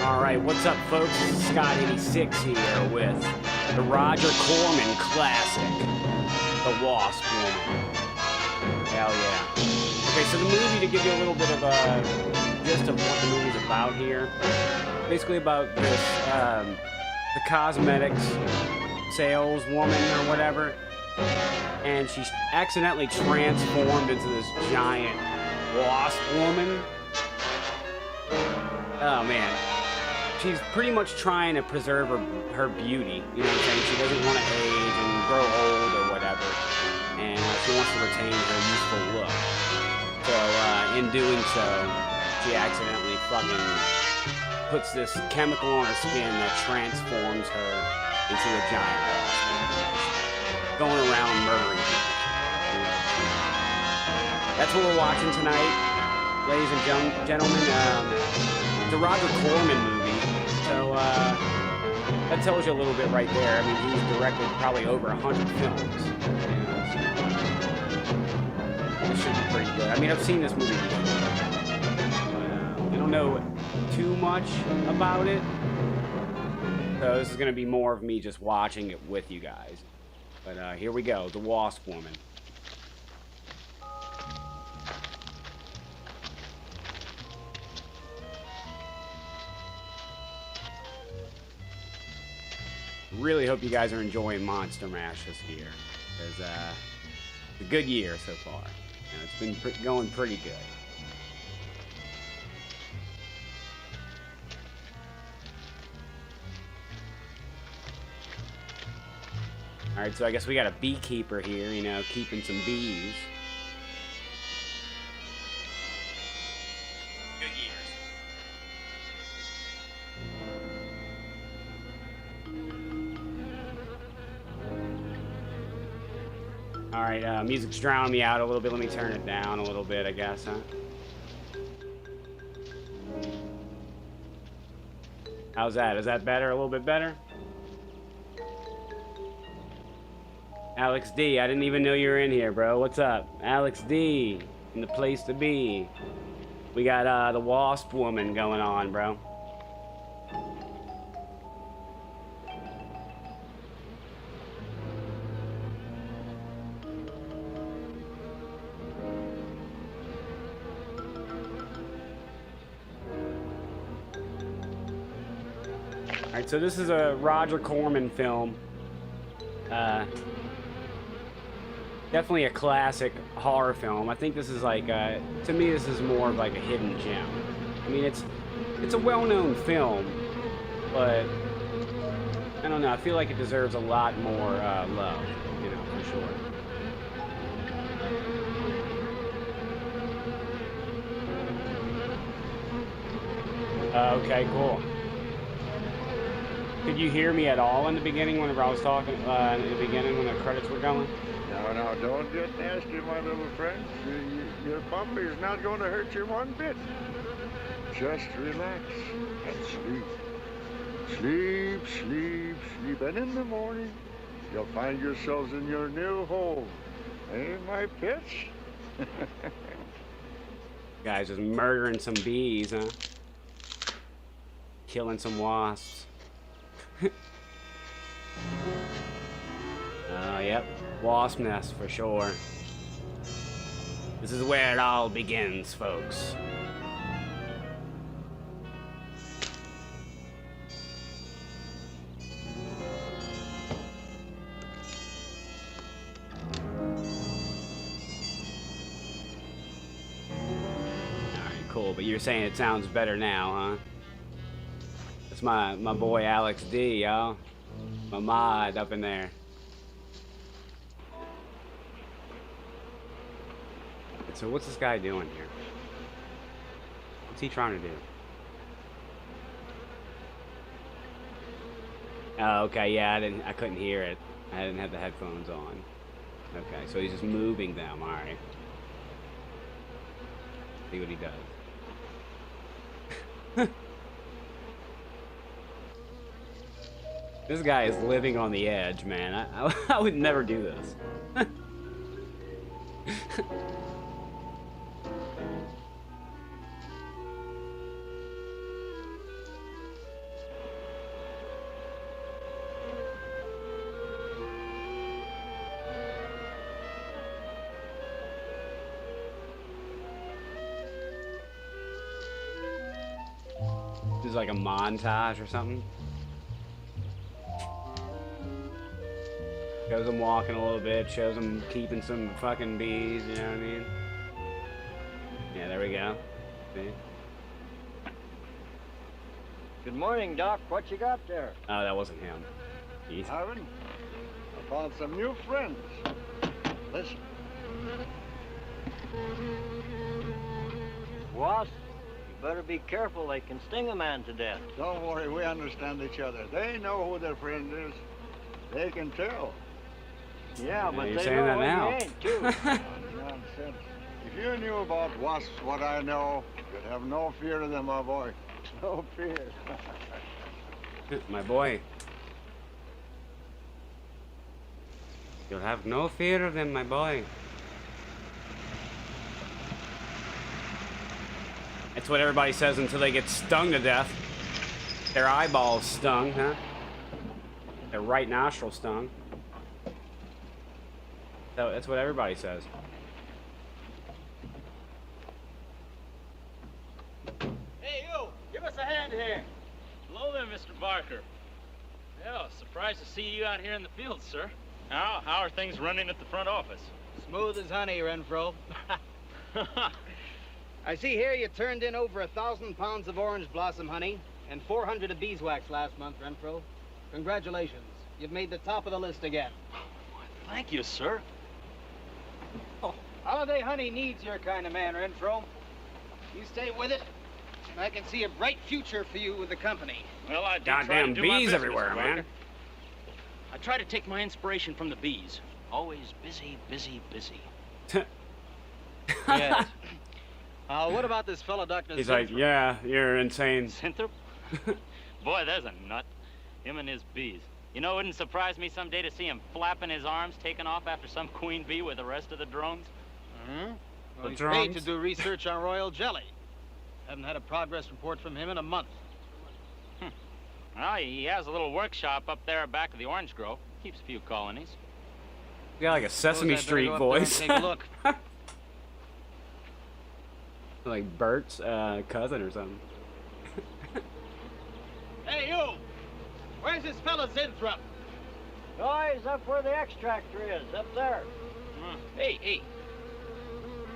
Alright, what's up, folks? This is Scott86 here with the Roger Corman classic, The Wasp Woman. Hell yeah. Okay, so the movie, to give you a little bit of a gist of what the movie's about here, basically about this, the cosmetics saleswoman or whatever, and she's accidentally transformed into this giant wasp woman. Oh, man. She's pretty much trying to preserve her beauty, you know what I'm saying? She doesn't want to age and grow old or whatever, and she wants to retain her youthful look. So, in doing so, she accidentally fucking puts this chemical on her skin that transforms her into a giant wasp, going around murdering people. That's what we're watching tonight, ladies and gentlemen. It's a Roger Corman movie. So, that tells you a little bit right there. I mean, he's directed probably over 100 films. You know, so this should be pretty good. I mean, I've seen this movie before, but I don't know too much about it. So this is going to be more of me just watching it with you guys. But here we go, The Wasp Woman. Really hope you guys are enjoying Monster Mash this year, because it's a good year so far, and it's been going pretty good. Alright, so I guess we got a beekeeper here, you know, keeping some bees. Alright, music's drowning me out a little bit. Let me turn it down a little bit, I guess, huh? How's that? Is that better? A little bit better? Alex D, I didn't even know you were in here, bro. What's up? Alex D, in the place to be. We got, the Wasp Woman going on, bro. Alright, so this is a Roger Corman film. Definitely a classic horror film. I think this is like, to me, this is more of like a hidden gem. I mean, it's a well-known film, but I don't know. I feel like it deserves a lot more love, you know, for sure. Okay, cool. Could you hear me at all in the beginning whenever I was talking, in the beginning when the credits were going? No, don't get nasty, my little friend. Your puppy is not going to hurt you one bit. Just relax and sleep. Sleep, sleep, sleep. And in the morning, you'll find yourselves in your new home. Hey, my pets? Guys just murdering some bees, huh? Killing some wasps. Yep. Wasp nest for sure. This is where it all begins, folks. Alright, cool. But you're saying it sounds better now, huh? That's my boy Alex D, y'all. My mod up in there. So what's this guy doing here? What's he trying to do? Oh, okay, yeah, I couldn't hear it. I didn't have the headphones on. Okay, so he's just moving them, alright. See what he does. This guy is living on the edge, man. I would never do this. is like a montage or something. Shows them walking a little bit, shows them keeping some fucking bees, you know what I mean? Yeah, there we go. See? Good morning, Doc. What you got there? Oh, that wasn't him. Jeez. Aaron, I found some new friends. Listen. Wasp, you better be careful. They can sting a man to death. Don't worry, we understand each other. They know who their friend is. They can tell. Yeah, but you're they saying know that when now. you ain't, too. Nonsense. If you knew about wasps what I know, you'd have no fear of them, my boy. No fear. My boy. You'll have no fear of them, my boy. That's what everybody says until they get stung to death. Their eyeballs stung, huh? Their right nostril stung. So that's what everybody says. Hey, you! Give us a hand here. Hello there, Mr. Barker. Yeah, surprised to see you out here in the field, sir. How are things running at the front office? Smooth as honey, Renfro. I see here you turned in over 1,000 pounds of orange blossom honey and 400 of beeswax last month, Renfro. Congratulations. You've made the top of the list again. Thank you, sir. Holiday honey needs your kind of man, Renfro. You stay with it, and I can see a bright future for you with the company. Well, I do try to Goddamn do my bees best, everywhere, Mr. man. Barker. I try to take my inspiration from the bees. Always busy, busy, busy. Yes. What about this fellow, Dr. He's like, Zinford? yeah, you're insane. Sinthrop? Boy, there's a nut. Him and his bees. You know, it wouldn't surprise me someday to see him flapping his arms, taking off after some queen bee with the rest of the drones. Hmm? Well, The he's drones? paid to do research on royal jelly. Haven't had a progress report from him in a month. Well, he has a little workshop up there back of the orange grove. Keeps a few colonies. You got like a Sesame Suppose I better Street go up there and voice. Take a look. Like Bert's cousin or something. Hey, you! Where's this fella Zinfrup? Oh, he's up where the extractor is, up there. Hey.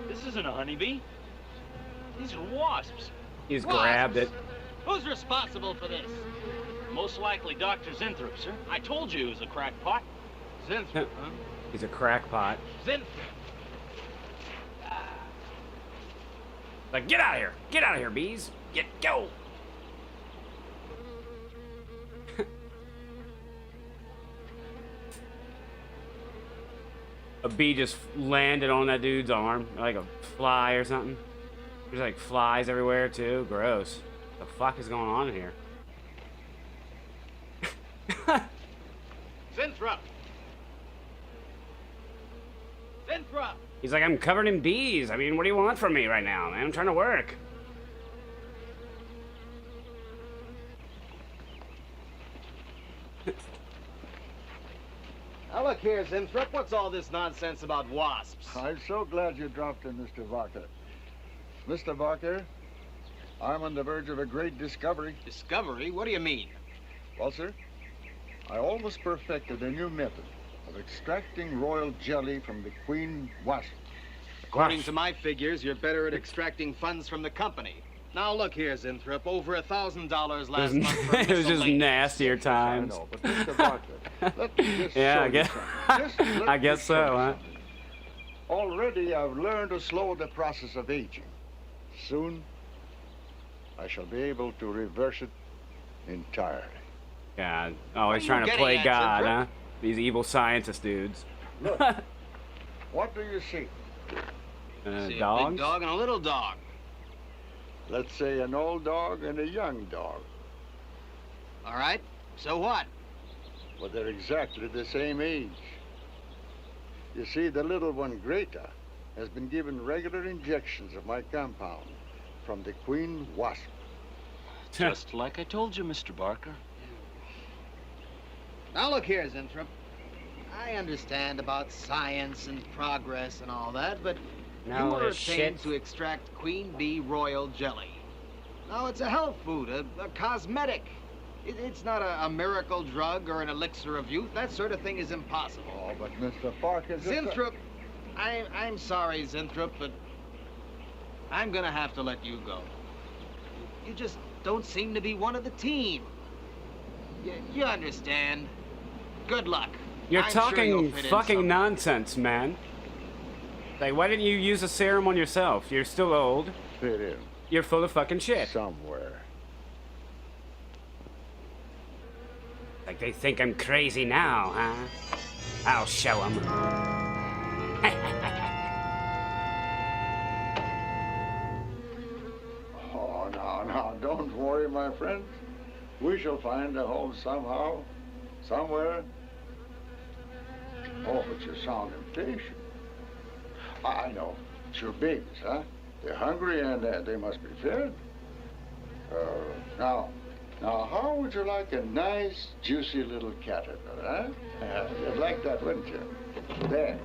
This isn't a honeybee. These are wasps. He's Wasps? grabbed it. Who's responsible for this? Most likely Dr. Zinthrop, sir. I told you he was a crackpot. Zinfrup, huh? He's a crackpot. Zinfrup. Like, get out of here! Get out of here, bees! Go! A bee just landed on that dude's arm, like a fly or something. There's like flies everywhere too. Gross. What the fuck is going on in here? Zinfrup. Zinfrup. He's like, I'm covered in bees. I mean, what do you want from me right now, man? I'm trying to work. Now look here, Zinfrup. What's all this nonsense about wasps? I'm so glad you dropped in, Mr. Barker. Mr. Barker, I'm on the verge of a great discovery. Discovery? What do you mean? Well, sir, I almost perfected a new method of extracting royal jelly from the queen wasp. According to my figures, you're better at extracting funds from the company. Now look here, Zinfrup. Over $1,000 last month for It was just miscellaneous. nastier I times. know, but Mr. Barker, let me just Yeah, show I you guess. something. Just let I me guess show so, you huh? something. Already I've learned to slow the process of aging. Soon, I shall be able to reverse it entirely. God. Oh, he's you trying to getting play at, God, Zinfrup? huh? These evil scientist dudes. Look, what do you see? See a Dogs? big dog and a little dog. Let's say an old dog and a young dog. All right. So what? Well, they're exactly the same age. You see, the little one, Greta, has been given regular injections of my compound from the queen wasp. Just like I told you, Mr. Barker. Now look here, Zinfrup. I understand about science and progress and all that, but No, you were this obtained shit. to extract queen bee royal jelly. No, it's a health food, a cosmetic. It's not a miracle drug or an elixir of youth. That sort of thing is impossible. Oh, but Mr. Parker... Zinthrop, I'm sorry, Zinthrop, but I'm gonna have to let you go. You just don't seem to be one of the team. You understand. Good luck. You're I'm sure talking you'll fit in fucking somewhere. nonsense, man. Like, why didn't you use a serum on yourself? You're still old. Fit in You're full of fucking shit. somewhere. Like they think I'm crazy now, huh? I'll show them. Oh, no, don't worry, my friend. We shall find a home somehow, somewhere. Oh, but you sound impatient. I know. It's your babies, huh? They're hungry and they must be fed. Now, how would you like a nice, juicy little caterpillar, huh? You'd like that, wouldn't you? There.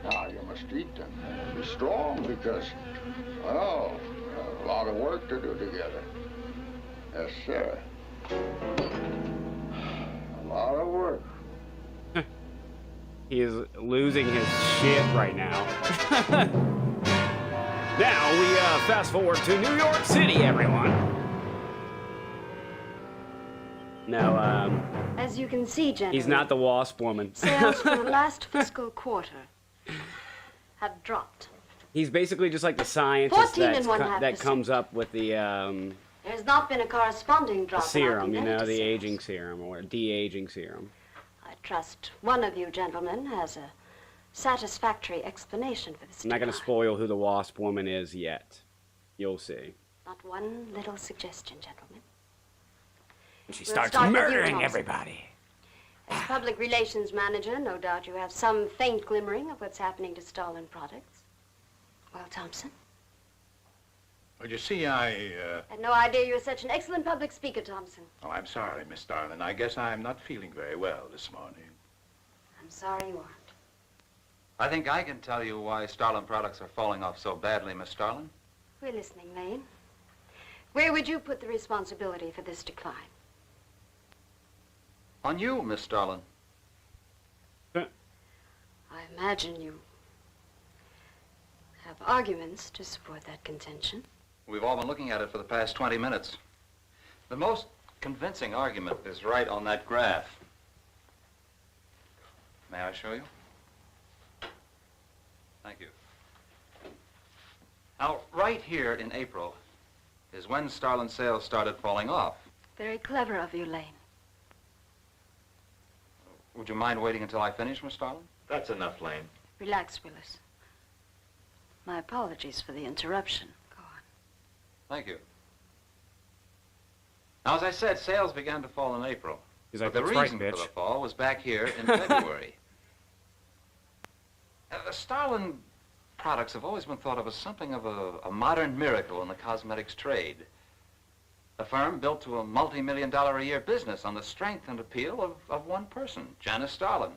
Now, you must eat them. Be strong because, well, a lot of work to do together. Yes, sir. A lot of work. He is losing his shit right now. Now we fast forward to New York City, everyone. Now, As you can see, gentlemen, he's not the Wasp woman. sales for the last fiscal quarter have dropped. He's basically just like the scientist 14 and one half that percent. comes up with the There's not been a corresponding drop serum, in you know, our the sales. aging serum or de-aging serum. I trust one of you gentlemen has a satisfactory explanation for this I'm not going to decline. spoil who the Wasp woman is yet. You'll see. Not one little suggestion, gentlemen. And she We'll starts start with you, murdering Thompson. everybody. As public relations manager, no doubt you have some faint glimmering of what's happening to Stalin products. Well, Thompson, Well, you see, I had no idea you were such an excellent public speaker, Thompson. Oh, I'm sorry, Miss Darlin. I guess I'm not feeling very well this morning. I'm sorry you aren't. I think I can tell you why Starlin products are falling off so badly, Miss Starlin. We're listening, Lane. Where would you put the responsibility for this decline? On you, Miss Starlin. I imagine you have arguments to support that contention. We've all been looking at it for the past 20 minutes. The most convincing argument is right on that graph. May I show you? Thank you. Now, right here in April is when Starlin sales started falling off. Very clever of you, Lane. Would you mind waiting until I finish, Miss Starlin? That's enough, Lane. Relax, Willis. My apologies for the interruption. Go on. Thank you. Now, as I said, sales began to fall in April. He's like, But the "That's right, reason for bitch." the fall was back here in February. Starlin products have always been thought of as something of a modern miracle in the cosmetics trade. A firm built to a multi-million-dollar-a-year business on the strength and appeal of one person, Janice Starlin.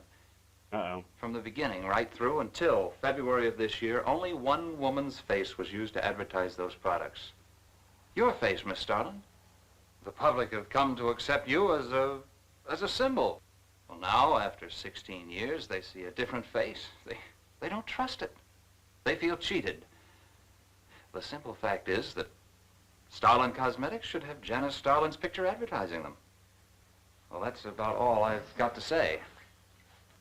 Uh-oh. From the beginning right through until February of this year, only one woman's face was used to advertise those products. Your face, Miss Starlin. The public have come to accept you as a symbol. Well, now, after 16 years, they see a different face. They don't trust it. They feel cheated. The simple fact is that Starlin Cosmetics should have Janice Starlin's picture advertising them. Well, that's about all I've got to say.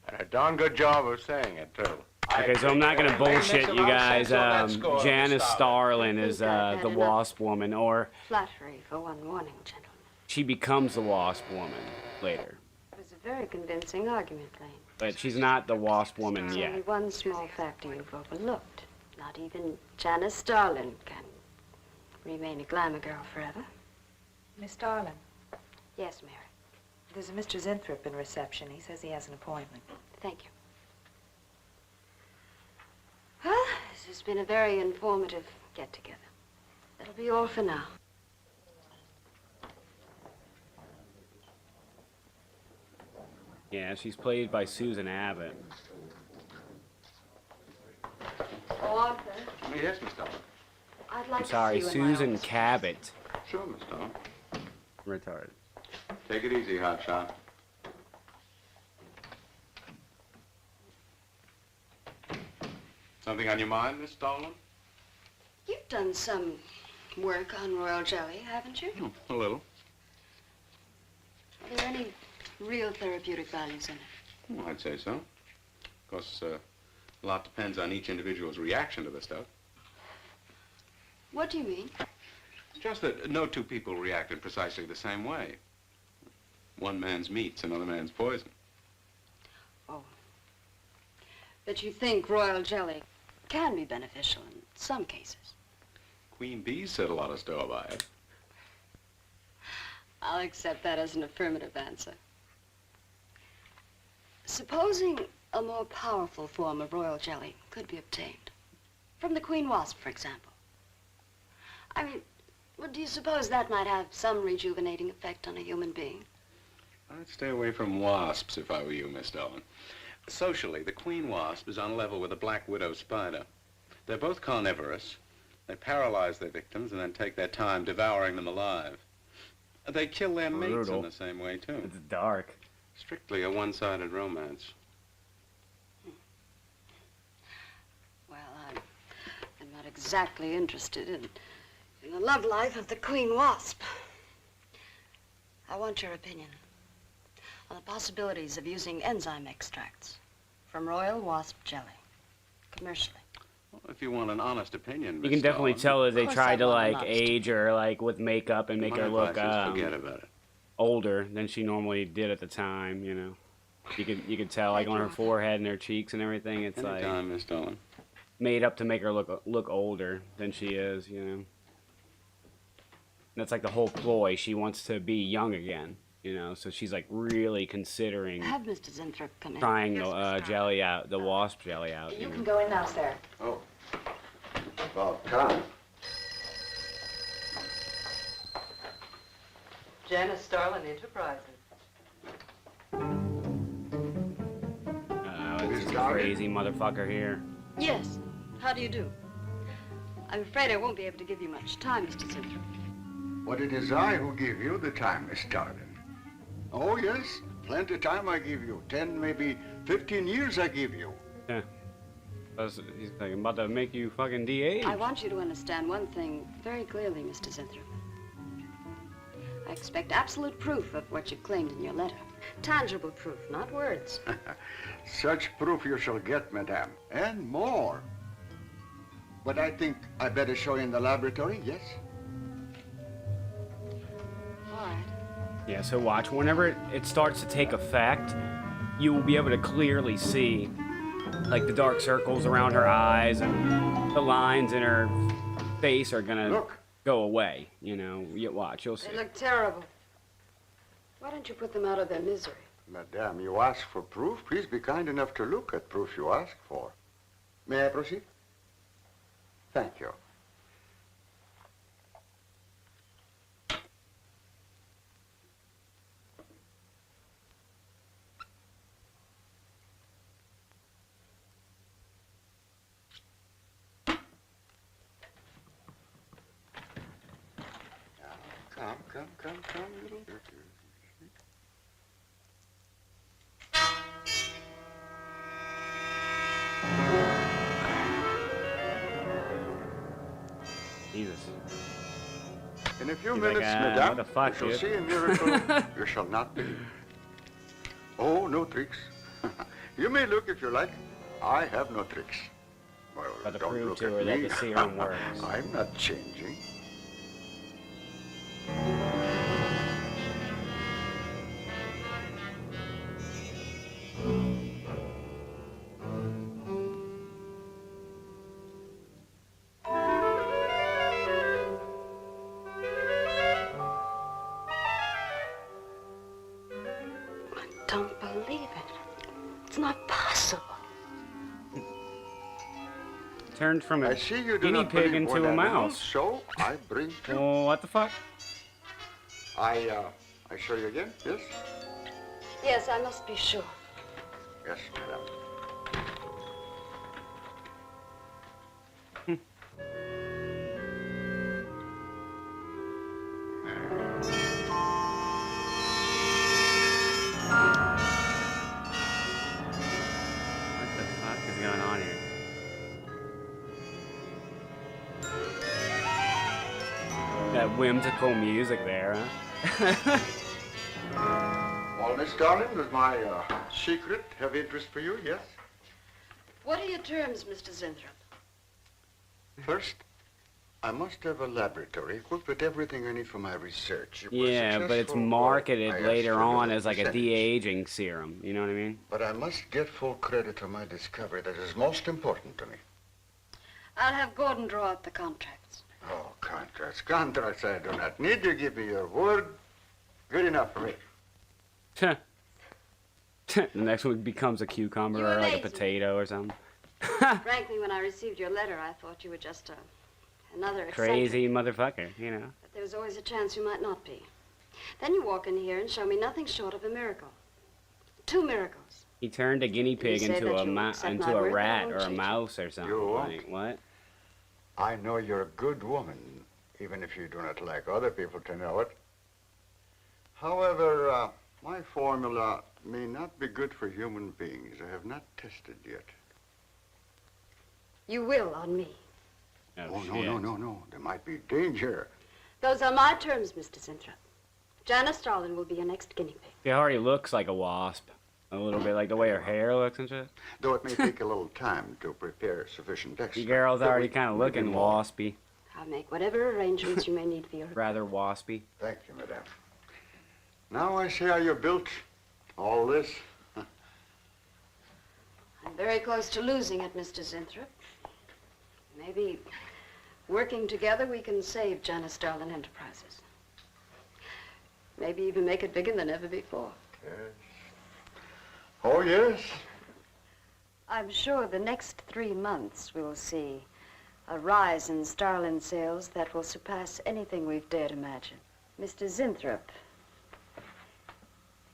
And a darn good job of saying it, too. Okay, so I'm not gonna bullshit you guys. Janice Starlin is the Wasp woman, or Flattery for one morning, gentlemen. she becomes the Wasp woman later. It was a very convincing argument, Lane. But she's not the Wasp woman There's only yet. one small factor you've overlooked. Not even Janice Starlin can remain a glamour girl forever. Miss Darlin, Yes, Mary. there's a Mr. Zinthrop in reception. He says he has an appointment. Thank you. Well, this has been a very informative get-together. That'll be all for now. Yeah, she's played by Susan Abbott. Oh, Arthur. Yes, Miss Starlin. I'd like I'm sorry, to see you in my Susan office. Cabot. Sure, Miss Stone. Retarded. Take it easy, hotshot. Something on your mind, Miss Stallman? You've done some work on royal jelly, haven't you? A little. Are there any real therapeutic values in it? Well, I'd say so. Of course, a lot depends on each individual's reaction to the stuff. What do you mean? Just that no two people react in precisely the same way. One man's meat's another man's poison. Oh. But you think royal jelly can be beneficial in some cases? Queen bees set a lot of store by it. I'll accept that as an affirmative answer. Supposing a more powerful form of royal jelly could be obtained. From the queen wasp, for example. I mean, well, do you suppose that might have some rejuvenating effect on a human being? I'd stay away from wasps if I were you, Miss Dolan. Socially, the queen wasp is on a level with the black widow spider. They're both carnivorous. They paralyze their victims and then take their time devouring them alive. They kill their mates Brutal. in the same way, too. It's dark. Strictly a one-sided romance. Well, I'm not exactly interested in the love life of the queen wasp. I want your opinion on the possibilities of using enzyme extracts from royal wasp jelly, commercially. Well, if you want an honest opinion, You Miss can definitely Dolan, tell that they Of course tried I to, want an like, honest age her, like, with makeup and make my her look, advice is forget about it. older than she normally did at the time, you know. You could tell, like, on her forehead and her cheeks and everything, it's like Anytime, Miss Dolan. made up to make her look older than she is, you know. That's like the whole ploy. She wants to be young again, you know. So she's like really considering Have Mr. Zinthrop come in. trying the jelly out, the wasp jelly out. You You can know. go in now, sir. Oh. About time. Janice Starlin Enterprises. It's this crazy motherfucker here. Yes. How do you do? I'm afraid I won't be able to give you much time, Mr. Zinthrop. But it is I who give you the time, Miss Darden. Oh, yes. Plenty time I give you. 10, maybe 15 years I give you. Yeah. He's like, I'm about to make you fucking de-age. I want you to understand one thing very clearly, Mr. Zinthrop. I expect absolute proof of what you claimed in your letter. Tangible proof, not words. Such proof you shall get, madame, and more. But I think I better show you in the laboratory, yes? All right. Yeah, so watch. Whenever it starts to take effect, you will be able to clearly see, like, the dark circles around her eyes and the lines in her face are gonna Look. go away. You know, you watch, you'll see. They look terrible. Why don't you put them out of their misery? Madame, you ask for proof. Please be kind enough to look at proof you ask for. May I proceed? Thank you. Now, come, little dirty. Jesus. In a few He's like, minutes, what madame, the fuck, you shall dude? see a miracle you shall not believe. Oh, no tricks. You may look if you like. I have no tricks. Well, But to don't prove look to at her that me. the serum works. I'm not changing. I don't believe it. It's not possible. Turned from a I see you do guinea not pig believe into one a animal, mouse. So I bring two. Oh, what the fuck? I show you again? Yes? Yes, I must be sure. Yes, madame. fuck is going on here? That whimsical music there, huh? Well, Miss Darling, does my secret have interest for you? Yes? What are your terms, Mr. Zinthrop? First, I must have a laboratory equipped with everything I need for my research. Yeah, but it's marketed later on as like a de-aging serum. You know what I mean? But I must get full credit for my discovery. That is most important to me. I'll have Gordon draw up the contracts. Oh, contracts. Contracts I do not need. You give me your word. Good enough for me. The next one becomes a cucumber You or like a amaze me. potato or something. Frankly, when I received your letter, I thought you were just another eccentric. Crazy motherfucker, you know. But there was always a chance you might not be. Then you walk in here and show me nothing short of a miracle. 2 miracles. He turned a guinea pig You say into that a you'll accept into my a word, rat won't or a you? mouse or something. You won't. Like, what? I know you're a good woman, even if you do not like other people to know it. However, my formula may not be good for human beings. I have not tested yet. You will on me. Oh, shit. no. There might be danger. Those are my terms, Mr. Zinthrop. Janice Starlin will be your next guinea pig. She already looks like a wasp. A little bit like the way her hair looks and shit. Though it may take a little time to prepare sufficient The extra. girl's But already we- kind of we looking can walk. waspy. I'll make whatever arrangements you may need for your... Rather waspy. Thank you, madame. Now I see how you're built. All this. I'm very close to losing it, Mr. Zinthrop. Maybe working together we can save Janice Starlin Enterprises. Maybe even make it bigger than ever before. Yes. Oh, yes. I'm sure the next 3 months we'll see a rise in Starlin sales that will surpass anything we've dared imagine. Mr. Zinthrop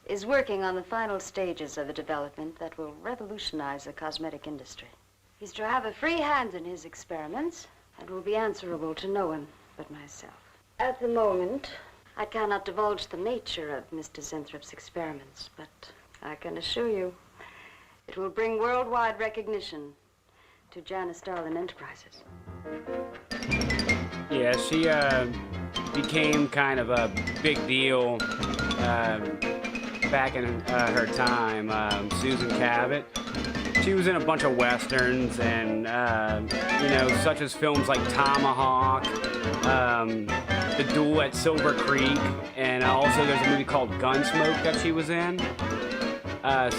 is working on the final stages of a development that will revolutionize the cosmetic industry. He's to have a free hand in his experiments and will be answerable to no one but myself. At the moment, I cannot divulge the nature of Mr. Zinthrop's experiments, but I can assure you it will bring worldwide recognition to Janice Starlin Enterprises. Yeah, she became kind of a big deal back in her time. Susan Cabot. She was in a bunch of westerns and, you know, such as films like Tomahawk, The Duel at Silver Creek, and also there's a movie called Gunsmoke that she was in.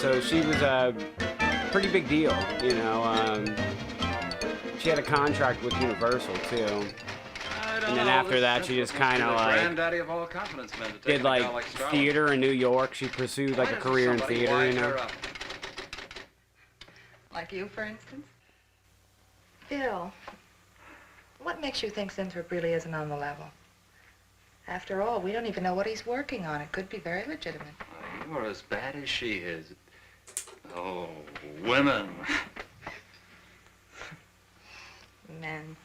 So she was a pretty big deal, you know. She had a contract with Universal, too. And then after that, she just kind of like granddaddy of all confidence men to take did a gal like Starlin. theater in New York. She pursued like a Why doesn't career in somebody theater, wise you know. her up? Like you, for instance? Bill, what makes you think Zinthrop really isn't on the level? After all, we don't even know what he's working on. It could be very legitimate. You are as bad as she is. Oh, women. Men.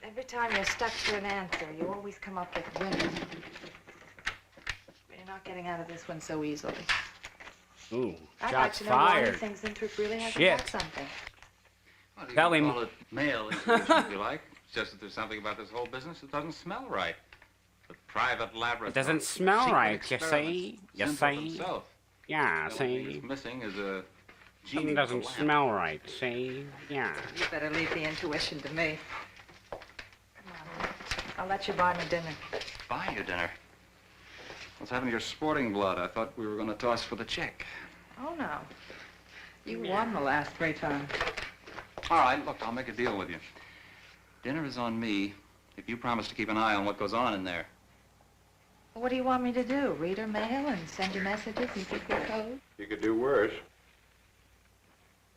Every time you're stuck to an answer, you always come up with women. You're not getting out of this one so easily. Ooh, I'd like shots to know why you fired. think Zinthrop really hasn't Shit. got something. Well, you Tell can him. call it male intuition if you like. It's just that there's something about this whole business that doesn't smell right. The private laboratory. It doesn't smell secret right, you experiments. see? You Zinthrop see? himself. Yeah, The only thing see? that's missing is a Something genie doesn't with a lamp. smell right, see? Yeah. You better leave the intuition to me. Come on. I'll let you buy me dinner. Buy you dinner. What's happened to your sporting blood? I thought we were going to toss for the check. Oh, no. You won the last 3 times. All right, look, I'll make a deal with you. Dinner is on me if you promise to keep an eye on what goes on in there. What do you want me to do? Read her mail and send you messages and keep your code? You could do worse.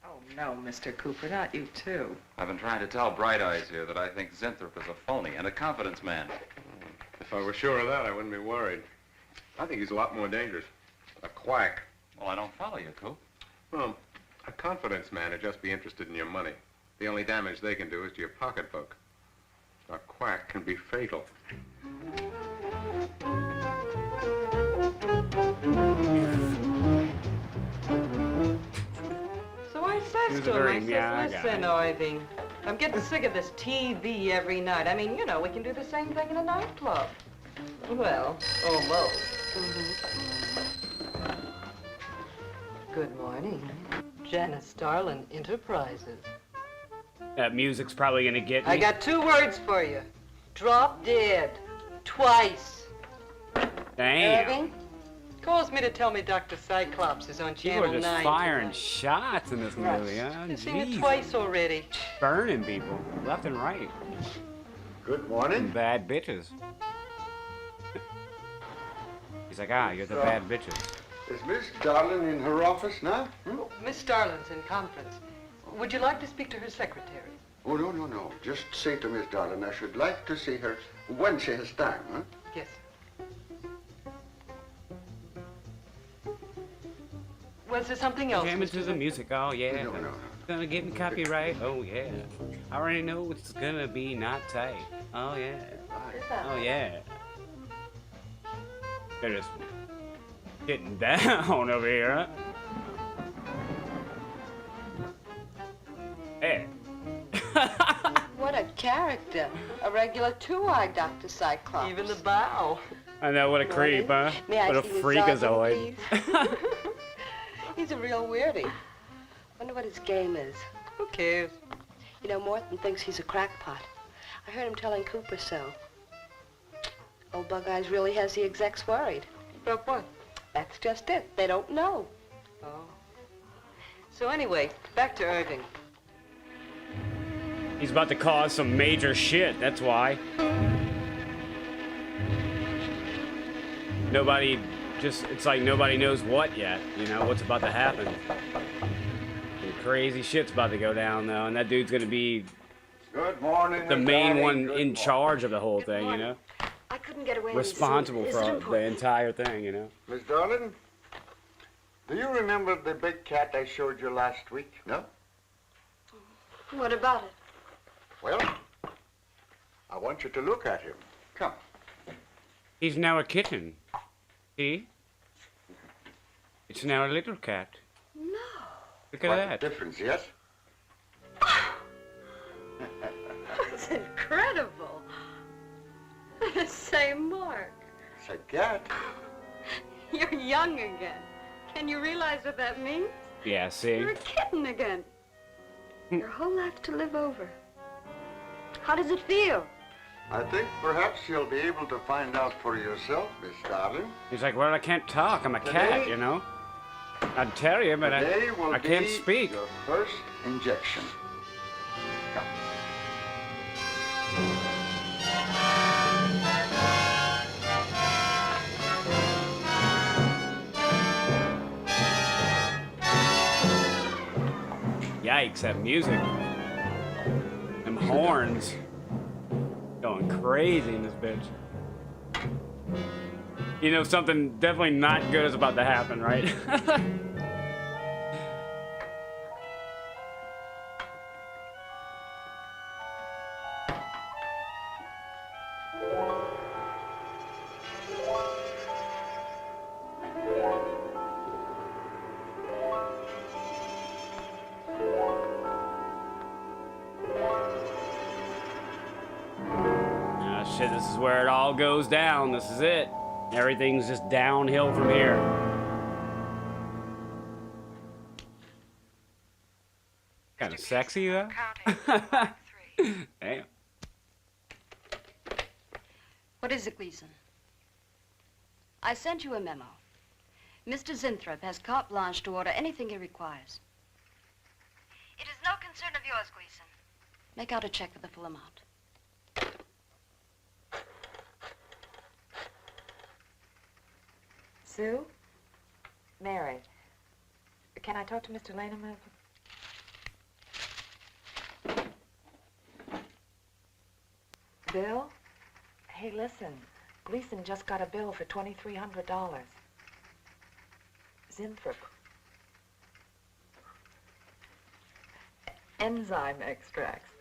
Oh, no, Mr. Cooper, not you, too. I've been trying to tell Bright Eyes here that I think Zinthrop is a phony and a confidence man. If I were sure of that, I wouldn't be worried. I think he's a lot more dangerous. A quack. Well, I don't follow you, Coop. Well, a confidence man would just be interested in your money. The only damage they can do is to your pocketbook. A quack can be fatal. So He was to a very him, I meow says, listen, guy. Irving, I'm getting sick of this TV every night. I mean, you know, we can do the same thing in a nightclub. Well, almost. Good morning. Janice Starlin Enterprises. That music's probably gonna get me. I got 2 words for you. Drop dead. Twice. Damn. Irving calls me to tell me Dr. Cyclops is on People Channel are just 9 firing tonight. shots in this movie, huh? I've seen it Jeez. twice already. Burning people, left and right. Good And morning. bad bitches. He's like, you're the bad bitches. Is Miss Darling in her office now? Miss Starlin's in conference. Would you like to speak to her secretary? Oh, no. Just say to Miss Darling I should like to see her when she has time, huh? Yes. Was there something else? Jamming to the music, oh yeah. No. Gonna get me copyright, oh yeah. I already know it's gonna be not tight. Oh yeah. Oh yeah. They're just getting down over here, huh? Hey. What a character. A regular 2-eyed Dr. Cyclops. Even the bow. I know, what a creep, huh? May I What a see his freakazoid. nozzle, please? He's a real weirdie. Wonder what his game is. Who cares? You know, Morton thinks he's a crackpot. I heard him telling Cooper so. Old Bug Eyes really has the execs worried. About what? That's just it. They don't know. Oh. So anyway, back to Irving. He's about to cause some major shit, that's why. It's like nobody knows what yet, you know, what's about to happen. And crazy shit's about to go down, though, and that dude's gonna be Good morning. the Miss main Darling. one Good in charge of the whole thing, you know? I couldn't get away. Responsible Is for it the important? entire thing, you know? Miss Darling, do you remember the big cat I showed you last week? No? What about it? Well, I want you to look at him. Come. He's now a kitten. See? It's now a little cat. No. Look at Quite that. a difference, yes? That's incredible. The same mark. It's a cat. You're young again. Can you realize what that means? Yeah, see? You're a kitten again. Your whole life to live over. How does it feel? I think perhaps you'll be able to find out for yourself, Miss Darling. He's like, well, I can't talk. I'm a cat, you know? I'd tell you, but Today will I can't be speak. your first injection. Come. Yikes, that music. Them horns. Going crazy in this bitch. You know, something definitely not good is about to happen, right? Shit, this is where it all goes down. This is it. Everything's just downhill from here. Kind of sexy, though. Damn. What is it, Gleason? I sent you a memo. Mr. Zinthrop has carte blanche to order anything he requires. It is no concern of yours, Gleason. Make out a check for the full amount. Sue? Mary, can I talk to Mr. Lane a minute? Bill? Hey, listen. Gleason just got a bill for $2,300. Zinthrop. Enzyme extracts.